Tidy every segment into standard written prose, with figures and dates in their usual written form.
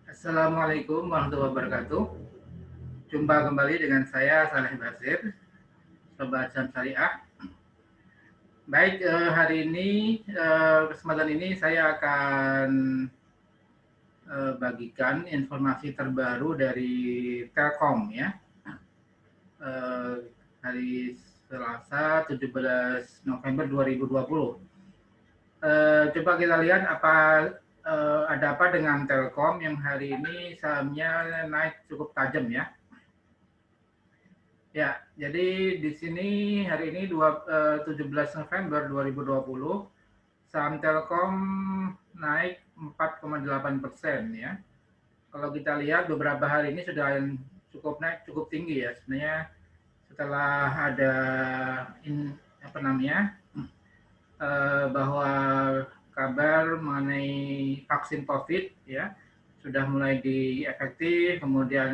Assalamualaikum warahmatullahi wabarakatuh. Jumpa kembali dengan saya Saleh Basir, Sobat Saham Syariah. Baik, hari ini kesempatan ini saya akan bagikan informasi terbaru dari Telkom ya. Hari Selasa 17 November 2020. Coba kita lihat ada apa dengan Telkom yang hari ini sahamnya naik cukup tajam ya. Ya, jadi di sini hari ini 17 November 2020 saham Telkom naik 4,8% ya. Kalau kita lihat beberapa hari ini sudah cukup tinggi ya sebenarnya setelah ada bahwa kabar mengenai vaksin COVID ya sudah mulai diefektif, kemudian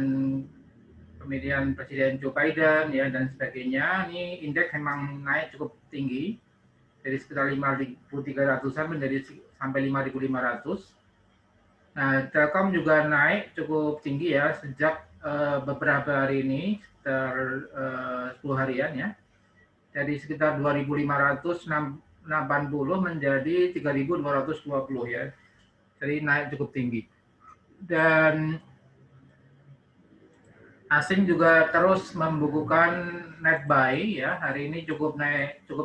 pemilihan Presiden Joe Biden ya dan sebagainya, ini indeks memang naik cukup tinggi dari sekitar 5.300-an menjadi sampai 5.500. Nah, Telkom juga naik cukup tinggi ya sejak beberapa hari ini, sekitar 10 harian ya. Dari sekitar 2.580 menjadi 3.220 ya. Jadi naik cukup tinggi. Dan asing juga terus membukukan net buy ya. Hari ini cukup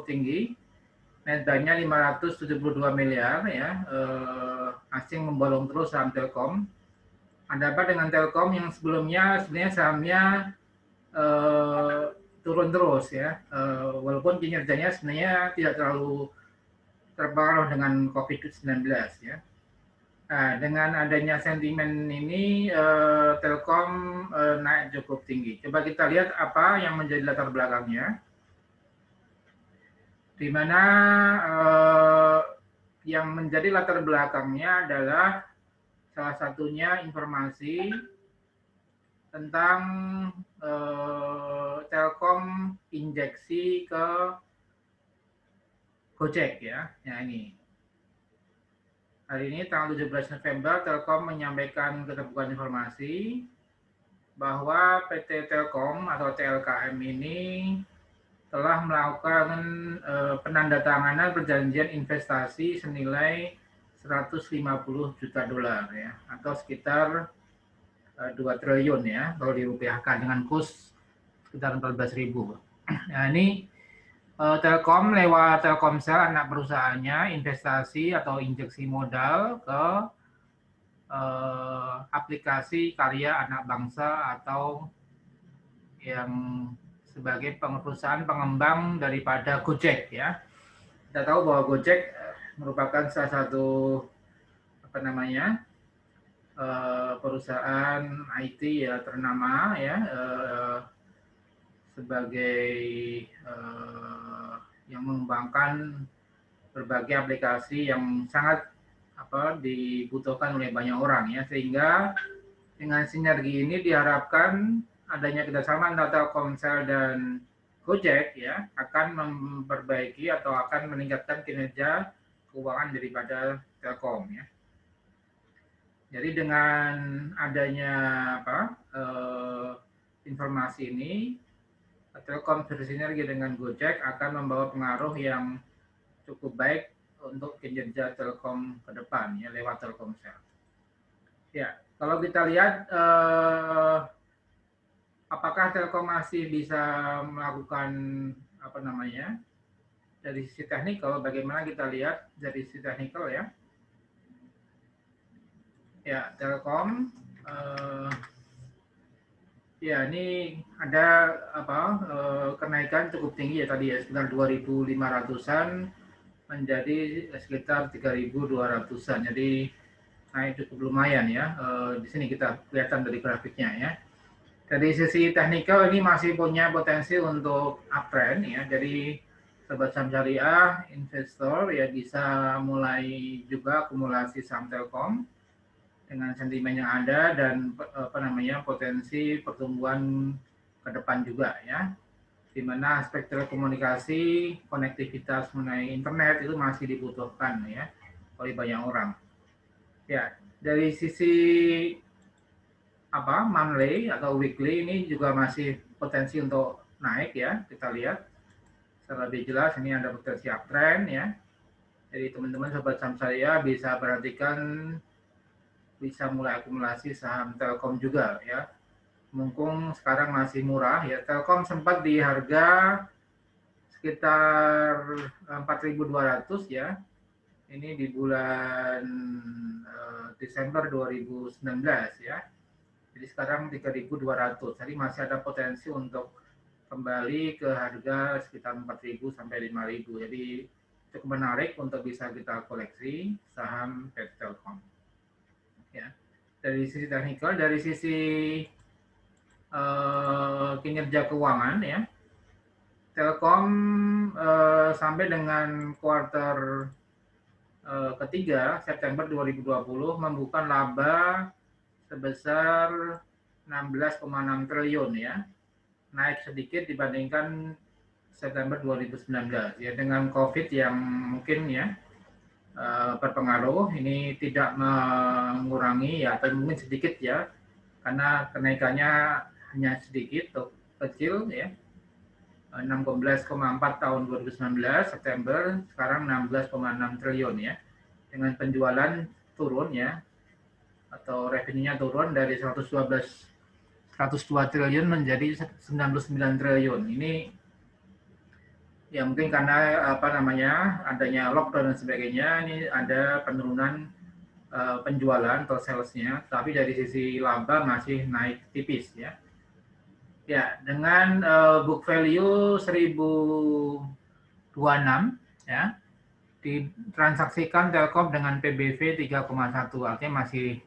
tinggi. Net buy-nya 572 miliar ya. Asing memborong terus saham Telkom. Ada apa dengan Telkom yang sebelumnya sebenarnya sahamnya turun terus ya. Walaupun kinerjanya sebenarnya tidak terlalu terpengaruh dengan COVID-19 ya. Nah, dengan adanya sentimen ini, Telkom naik cukup tinggi. Coba kita lihat apa yang menjadi latar belakangnya. Di mana yang menjadi latar belakangnya adalah salah satunya informasi tentang Telkom injeksi ke Gojek ya. Ya ini. Hari ini tanggal 17 November, Telkom menyampaikan keterbukaan informasi bahwa PT Telkom atau TLKM ini telah melakukan penandatanganan perjanjian investasi senilai 150 juta dolar ya, atau sekitar 2 triliun ya, kalau dirupiahkan dengan kurs sekitar 14.000. Nah ini Telkom lewat Telkomsel anak perusahaannya investasi atau injeksi modal ke aplikasi karya anak bangsa atau yang sebagai perusahaan pengembang daripada Gojek ya. Kita tahu bahwa Gojek merupakan salah satu perusahaan IT ya ternama ya sebagai yang mengembangkan berbagai aplikasi yang sangat dibutuhkan oleh banyak orang ya, sehingga dengan sinergi ini diharapkan adanya kerjasama antara Telkomsel dan Gojek ya akan memperbaiki atau akan meningkatkan kinerja keuangan daripada Telkom ya. Jadi dengan adanya informasi ini, Telkom bersinergi dengan Gojek akan membawa pengaruh yang cukup baik untuk kinerja Telkom ke depan ya lewat Telkomsel. Ya, kalau kita lihat apakah Telkom masih bisa melakukan dari sisi teknikal, bagaimana kita lihat dari sisi teknikal ya. Ya, Telkom ya ini ada kenaikan cukup tinggi ya tadi ya, sekitar 2.500-an menjadi sekitar 3.200-an. Jadi naik cukup lumayan ya. Di sini kita kelihatan dari grafiknya ya. Dari sisi teknikal ini masih punya potensi untuk uptrend ya. Jadi sobat saham syariah, investor ya bisa mulai juga akumulasi saham Telkom dengan sentimen yang ada dan potensi pertumbuhan ke depan juga ya. Di mana aspek telekomunikasi, konektivitas mengenai internet itu masih dibutuhkan ya oleh banyak orang. Ya, dari sisi monthly atau weekly ini juga masih potensi untuk naik ya. Kita lihat secara lebih jelas ini ada potensi uptrend ya. Jadi teman-teman sobat saham saya bisa perhatikan, bisa mulai akumulasi saham Telkom juga ya. Mumpung sekarang masih murah ya. Telkom sempat di harga sekitar 4.200 ya. Ini di bulan Desember 2019 ya. Jadi sekarang 3.200. Jadi masih ada potensi untuk kembali ke harga sekitar 4.000 sampai 5.000. Jadi cukup menarik untuk bisa kita koleksi saham PT Telkom. Ya. Dari sisi teknikal, dari sisi kinerja keuangan ya, Telkom sampai dengan kuartal ketiga September 2020 membuka laba sebesar 16,6 triliun ya, naik sedikit dibandingkan September 2019 ya, dengan COVID yang mungkin ya berpengaruh, ini tidak mengurangi ya, atau mungkin sedikit ya, karena kenaikannya hanya sedikit kecil ya, 16,4 tahun 2019 September, sekarang 16,6 triliun ya, dengan penjualan turun ya, atau revenue-nya turun dari 102 triliun menjadi 99 triliun. Ini ya mungkin karena adanya lockdown dan sebagainya, ini ada penurunan penjualan atau salesnya, tapi dari sisi laba masih naik tipis ya. Ya, dengan book value 1026 ya, ditransaksikan Telkom dengan PBV 3,1, artinya masih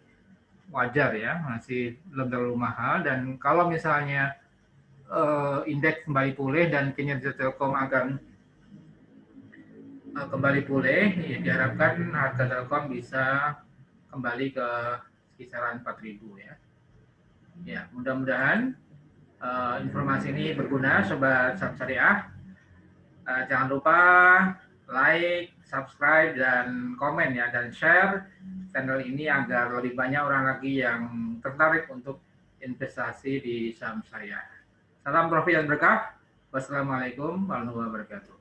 wajar ya, masih belum terlalu mahal. Dan kalau misalnya indeks kembali pulih dan kinerja Telkom akan kembali pulih, ya diharapkan harga Telkom bisa kembali ke kisaran 4.000 ya. Ya, mudah-mudahan informasi ini berguna sobat saham syariah. Jangan lupa like, subscribe, dan komen ya, dan share channel ini agar lebih banyak orang lagi yang tertarik untuk investasi di saham syariah. Salam profit dan berkah. Wassalamualaikum warahmatullahi wabarakatuh.